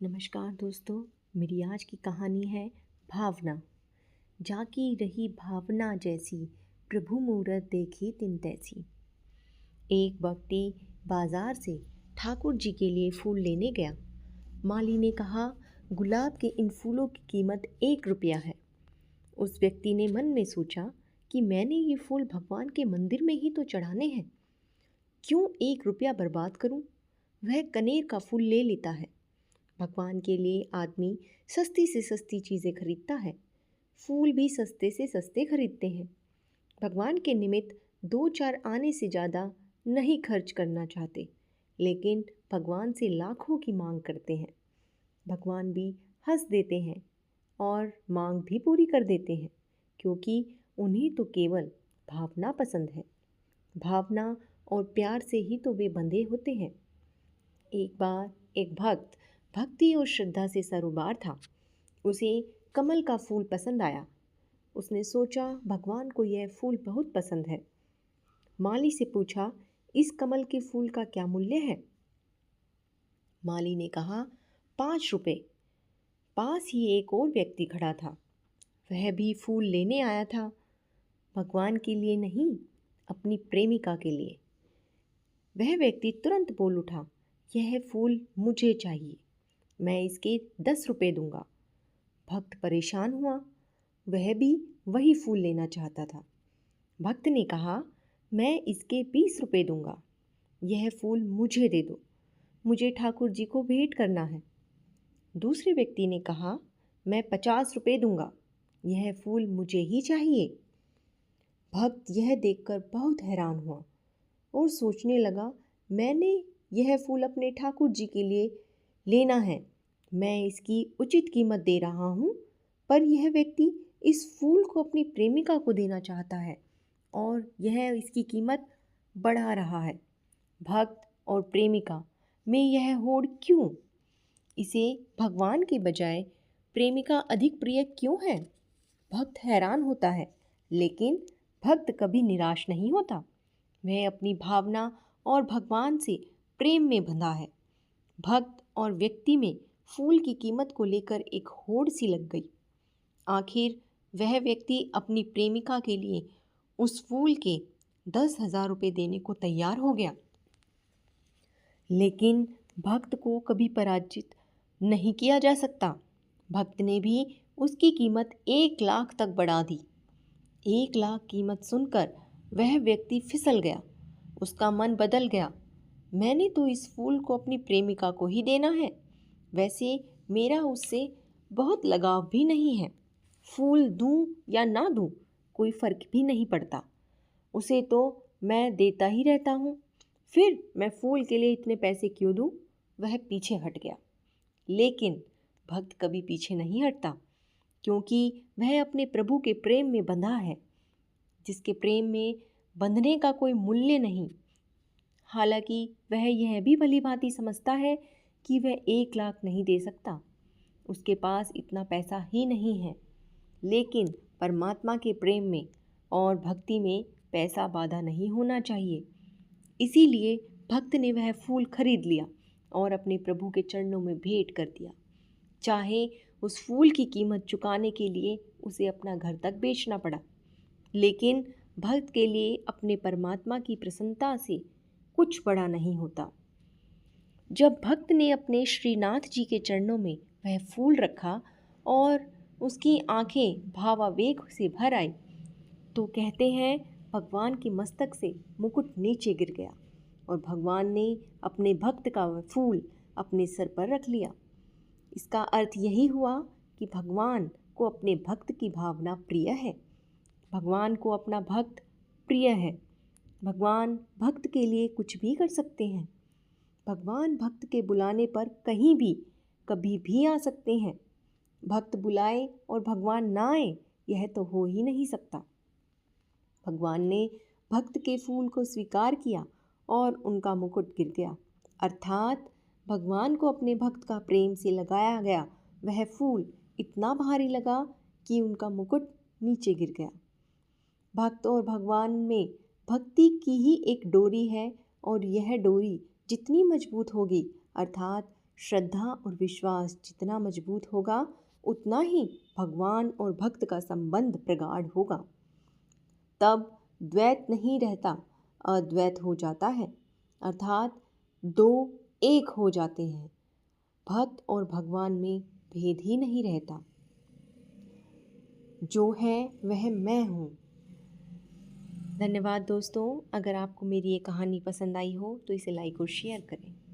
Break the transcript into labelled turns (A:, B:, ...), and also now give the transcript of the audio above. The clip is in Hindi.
A: नमस्कार दोस्तों। मेरी आज की कहानी है भावना। जाकी रही भावना जैसी, प्रभु मूरत देखी तिन तैसी। एक व्यक्ति बाजार से ठाकुर जी के लिए फूल लेने गया। माली ने कहा, गुलाब के इन फूलों की कीमत 1 रुपया है। उस व्यक्ति ने मन में सोचा कि मैंने ये फूल भगवान के मंदिर में ही तो चढ़ाने हैं, क्यों 1 रुपया बर्बाद करूं। वह कनेर का फूल ले लेता है। भगवान के लिए आदमी सस्ती से सस्ती चीज़ें खरीदता है। फूल भी सस्ते से सस्ते खरीदते हैं। भगवान के निमित्त 2-4 आने से ज़्यादा नहीं खर्च करना चाहते, लेकिन भगवान से लाखों की मांग करते हैं। भगवान भी हंस देते हैं और मांग भी पूरी कर देते हैं, क्योंकि उन्हें तो केवल भावना पसंद है। भावना और प्यार से ही तो वे बंधे होते हैं। एक बार एक भक्त भक्ति और श्रद्धा से सरोबार था। उसे कमल का फूल पसंद आया। उसने सोचा, भगवान को यह फूल बहुत पसंद है। माली से पूछा, इस कमल के फूल का क्या मूल्य है? माली ने कहा, 5 रुपए। पास ही एक और व्यक्ति खड़ा था। वह भी फूल लेने आया था, भगवान के लिए नहीं, अपनी प्रेमिका के लिए। वह व्यक्ति तुरंत बोल उठा, यह फूल मुझे चाहिए, मैं इसके 10 रुपए दूंगा। भक्त परेशान हुआ। वह भी वही फूल लेना चाहता था। भक्त ने कहा, मैं इसके 20 रुपए दूंगा। यह फूल मुझे दे दो, मुझे ठाकुर जी को भेंट करना है। दूसरे व्यक्ति ने कहा, मैं 50 रुपए दूंगा। यह फूल मुझे ही चाहिए। भक्त यह देखकर बहुत हैरान हुआ और सोचने लगा, मैंने यह फूल अपने ठाकुर जी के लिए लेना है, मैं इसकी उचित कीमत दे रहा हूँ, पर यह व्यक्ति इस फूल को अपनी प्रेमिका को देना चाहता है और यह इसकी कीमत बढ़ा रहा है। भक्त और प्रेमिका में यह होड़ क्यों? इसे भगवान के बजाय प्रेमिका अधिक प्रिय क्यों है? भक्त हैरान होता है, लेकिन भक्त कभी निराश नहीं होता। वह अपनी भावना और भगवान से प्रेम में बंधा है। भक्त और व्यक्ति में फूल की कीमत को लेकर एक होड़ सी लग गई। आखिर वह व्यक्ति अपनी प्रेमिका के लिए उस फूल के 10,000 रुपये देने को तैयार हो गया। लेकिन भक्त को कभी पराजित नहीं किया जा सकता। भक्त ने भी उसकी कीमत 1 लाख तक बढ़ा दी। 1 लाख कीमत सुनकर वह व्यक्ति फिसल गया। उसका मन बदल गया। मैंने तो इस फूल को अपनी प्रेमिका को ही देना है। वैसे मेरा उससे बहुत लगाव भी नहीं है। फूल दूं या ना दूं, कोई फर्क भी नहीं पड़ता। उसे तो मैं देता ही रहता हूँ। फिर मैं फूल के लिए इतने पैसे क्यों दूं? वह पीछे हट गया। लेकिन भक्त कभी पीछे नहीं हटता, क्योंकि वह अपने प्रभु के प्रेम में बंधा है, जिसके प्रेम में बंधने का कोई मूल्य नहीं। हालांकि वह यह भी भली भांति समझता है कि वह 1 लाख नहीं दे सकता, उसके पास इतना पैसा ही नहीं है। लेकिन परमात्मा के प्रेम में और भक्ति में पैसा बाधा नहीं होना चाहिए। इसीलिए भक्त ने वह फूल खरीद लिया और अपने प्रभु के चरणों में भेंट कर दिया। चाहे उस फूल की कीमत चुकाने के लिए उसे अपना घर तक बेचना पड़ा, लेकिन भक्त के लिए अपने परमात्मा की प्रसन्नता से कुछ बड़ा नहीं होता। जब भक्त ने अपने श्रीनाथ जी के चरणों में वह फूल रखा और उसकी आंखें भावावेग से भर आई, तो कहते हैं भगवान के मस्तक से मुकुट नीचे गिर गया और भगवान ने अपने भक्त का वह फूल अपने सर पर रख लिया। इसका अर्थ यही हुआ कि भगवान को अपने भक्त की भावना प्रिय है। भगवान को अपना भक्त प्रिय है। भगवान भक्त के लिए कुछ भी कर सकते हैं। भगवान भक्त के बुलाने पर कहीं भी कभी भी आ सकते हैं। भक्त बुलाए और भगवान ना आए, यह तो हो ही नहीं सकता। भगवान ने भक्त के फूल को स्वीकार किया और उनका मुकुट गिर गया, अर्थात भगवान को अपने भक्त का प्रेम से लगाया गया वह फूल इतना भारी लगा कि उनका मुकुट नीचे गिर गया। भक्त और भगवान में भक्ति की ही एक डोरी है और यह डोरी जितनी मजबूत होगी, अर्थात श्रद्धा और विश्वास जितना मजबूत होगा, उतना ही भगवान और भक्त का संबंध प्रगाढ़ होगा। तब द्वैत नहीं रहता, अद्वैत हो जाता है, अर्थात दो एक हो जाते हैं। भक्त और भगवान में भेद ही नहीं रहता। जो है वह मैं हूँ। धन्यवाद दोस्तों। अगर आपको मेरी ये कहानी पसंद आई हो तो इसे लाइक और शेयर करें।